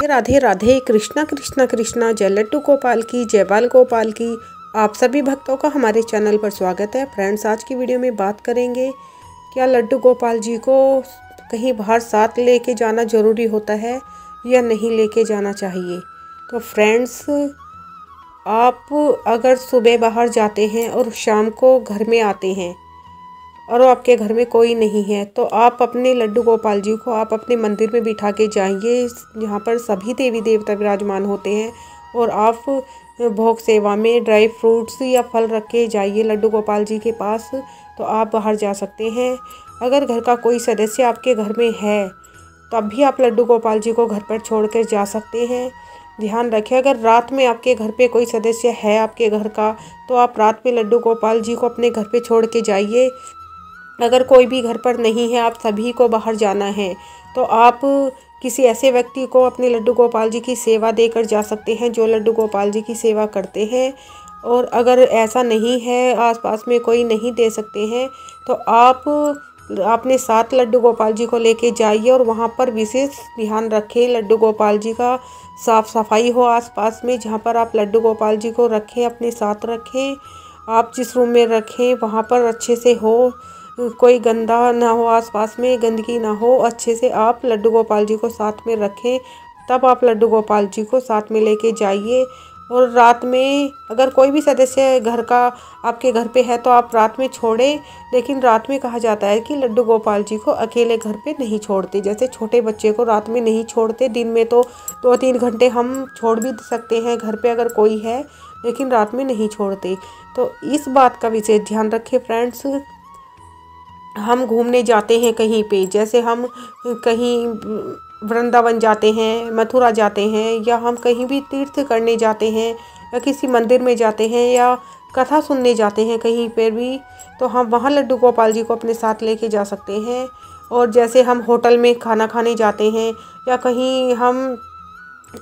राधे राधे। कृष्णा कृष्णा कृष्णा, जय लड्डू गोपाल की, जय बाल गोपाल की। आप सभी भक्तों का हमारे चैनल पर स्वागत है। फ्रेंड्स, आज की वीडियो में बात करेंगे क्या लड्डू गोपाल जी को कहीं बाहर साथ लेके जाना ज़रूरी होता है या नहीं लेके जाना चाहिए। तो फ्रेंड्स, आप अगर सुबह बाहर जाते हैं और शाम को घर में आते हैं और आपके घर में कोई नहीं है, तो आप अपने लड्डू गोपाल जी को आप अपने मंदिर में बिठा के जाइए, जहाँ पर सभी देवी देवता विराजमान होते हैं। और आप भोग सेवा में ड्राई फ्रूट्स या फल रख के जाइए लड्डू गोपाल जी के पास, तो आप बाहर जा सकते हैं। अगर घर का कोई सदस्य आपके घर में है तब भी आप लड्डू गोपाल जी को घर पर छोड़ कर जा सकते हैं। ध्यान रखें, अगर रात में आपके घर पे कोई सदस्य है आपके घर का, तो आप रात में लड्डू गोपाल जी को अपने घर पे छोड़ के जाइए। अगर कोई भी घर पर नहीं है, आप सभी को बाहर जाना है, तो आप किसी ऐसे व्यक्ति को अपने लड्डू गोपाल जी की सेवा देकर जा सकते हैं जो लड्डू गोपाल जी की सेवा करते हैं। और अगर ऐसा नहीं है, आसपास में कोई नहीं दे सकते हैं, तो आप अपने साथ लड्डू गोपाल जी को लेके जाइए और वहाँ पर विशेष ध्यान रखें, लड्डू गोपाल जी का साफ़ सफाई हो आसपास में। जहाँ पर आप लड्डू गोपाल जी को रखें, अपने साथ रखें। आप जिस रूम में रखें वहाँ पर अच्छे से हो, कोई गंदा ना हो, आसपास में गंदगी ना हो। अच्छे से आप लड्डू गोपाल जी को साथ में रखें, तब आप लड्डू गोपाल जी को साथ में लेके जाइए। और रात में अगर कोई भी सदस्य घर का आपके घर पे है तो आप रात में छोड़ें, लेकिन रात में कहा जाता है कि लड्डू गोपाल जी को अकेले घर पे नहीं छोड़ते। जैसे छोटे बच्चे को रात में नहीं छोड़ते, दिन में तो 2-3 घंटे हम छोड़ भी सकते हैं घर पे अगर कोई है, लेकिन रात में नहीं छोड़ते। तो इस बात का विशेष ध्यान रखें फ्रेंड्स। हम घूमने जाते हैं कहीं पे, जैसे हम कहीं वृंदावन जाते हैं, मथुरा जाते हैं, या हम कहीं भी तीर्थ करने जाते हैं, या किसी मंदिर में जाते हैं, या कथा सुनने जाते हैं कहीं पर भी, तो हम वहाँ लड्डू गोपाल जी को अपने साथ लेके जा सकते हैं। और जैसे हम होटल में खाना खाने जाते हैं या कहीं हम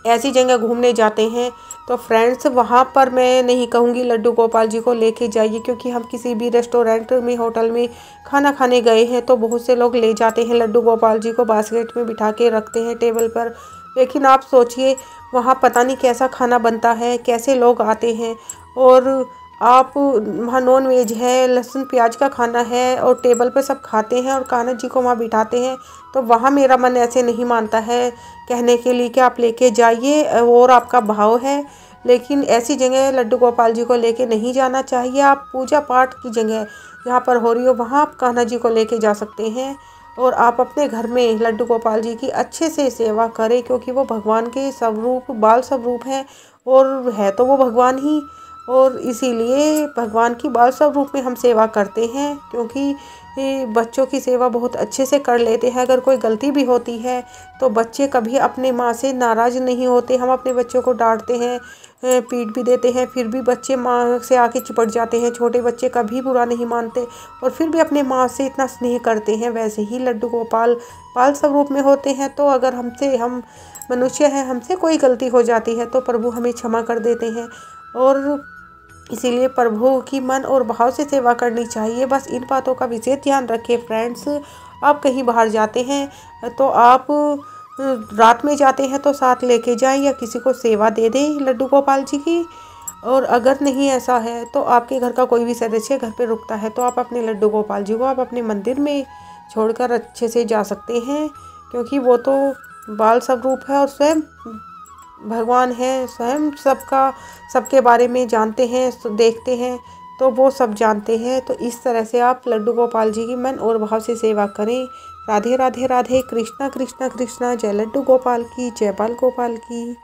ऐसी जगह घूमने जाते हैं, तो फ्रेंड्स वहाँ पर मैं नहीं कहूँगी लड्डू गोपाल जी को लेके जाइए, क्योंकि हम किसी भी रेस्टोरेंट में, होटल में खाना खाने गए हैं तो बहुत से लोग ले जाते हैं लड्डू गोपाल जी को, बास्केट में बिठा के रखते हैं टेबल पर। लेकिन आप सोचिए, वहाँ पता नहीं कैसा खाना बनता है, कैसे लोग आते हैं, और आप वहाँ नॉन वेज है, लहसुन प्याज का खाना है, और टेबल पे सब खाते हैं और कान्हा जी को वहाँ बिठाते हैं। तो वहाँ मेरा मन ऐसे नहीं मानता है कहने के लिए कि आप लेके जाइए, और आपका भाव है। लेकिन ऐसी जगह लड्डू गोपाल जी को लेके नहीं जाना चाहिए। आप पूजा पाठ की जगह जहाँ पर हो रही हो वहाँ आप कान्हा जी को लेके जा सकते हैं, और आप अपने घर में लड्डू गोपाल जी की अच्छे से सेवा करें, क्योंकि वो भगवान के स्वरूप, बाल स्वरूप हैं, और है तो वो भगवान ही। और इसीलिए भगवान की बाल स्वरूप में हम सेवा करते हैं, क्योंकि बच्चों की सेवा बहुत अच्छे से कर लेते हैं। अगर कोई गलती भी होती है तो बच्चे कभी अपने माँ से नाराज़ नहीं होते। हम अपने बच्चों को डांटते हैं, पीट भी देते हैं, फिर भी बच्चे माँ से आके चिपट जाते हैं। छोटे बच्चे कभी बुरा नहीं मानते और फिर भी अपने माँ से इतना स्नेह करते हैं। वैसे ही लड्डू गोपाल बाल स्वरूप में होते हैं। तो अगर हम मनुष्य हैं, हमसे कोई गलती हो जाती है तो प्रभु हमें क्षमा कर देते हैं, और इसीलिए प्रभु की मन और भाव से सेवा करनी चाहिए। बस इन बातों का विशेष ध्यान रखें फ्रेंड्स। आप कहीं बाहर जाते हैं तो आप रात में जाते हैं तो साथ लेके जाएं, या किसी को सेवा दे दें लड्डू गोपाल जी की। और अगर नहीं ऐसा है तो आपके घर का कोई भी सदस्य घर पे रुकता है, तो आप अपने लड्डू गोपाल जी को आप अपने मंदिर में छोड़कर अच्छे से जा सकते हैं, क्योंकि वो तो बाल स्वरूप है और स्वयं भगवान है, स्वयं सबके बारे में जानते हैं, देखते हैं, तो वो सब जानते हैं। तो इस तरह से आप लड्डू गोपाल जी की मन और भाव से सेवा करें। राधे राधे राधे। कृष्णा कृष्णा कृष्णा, जय लड्डू गोपाल की, जय बाल गोपाल की।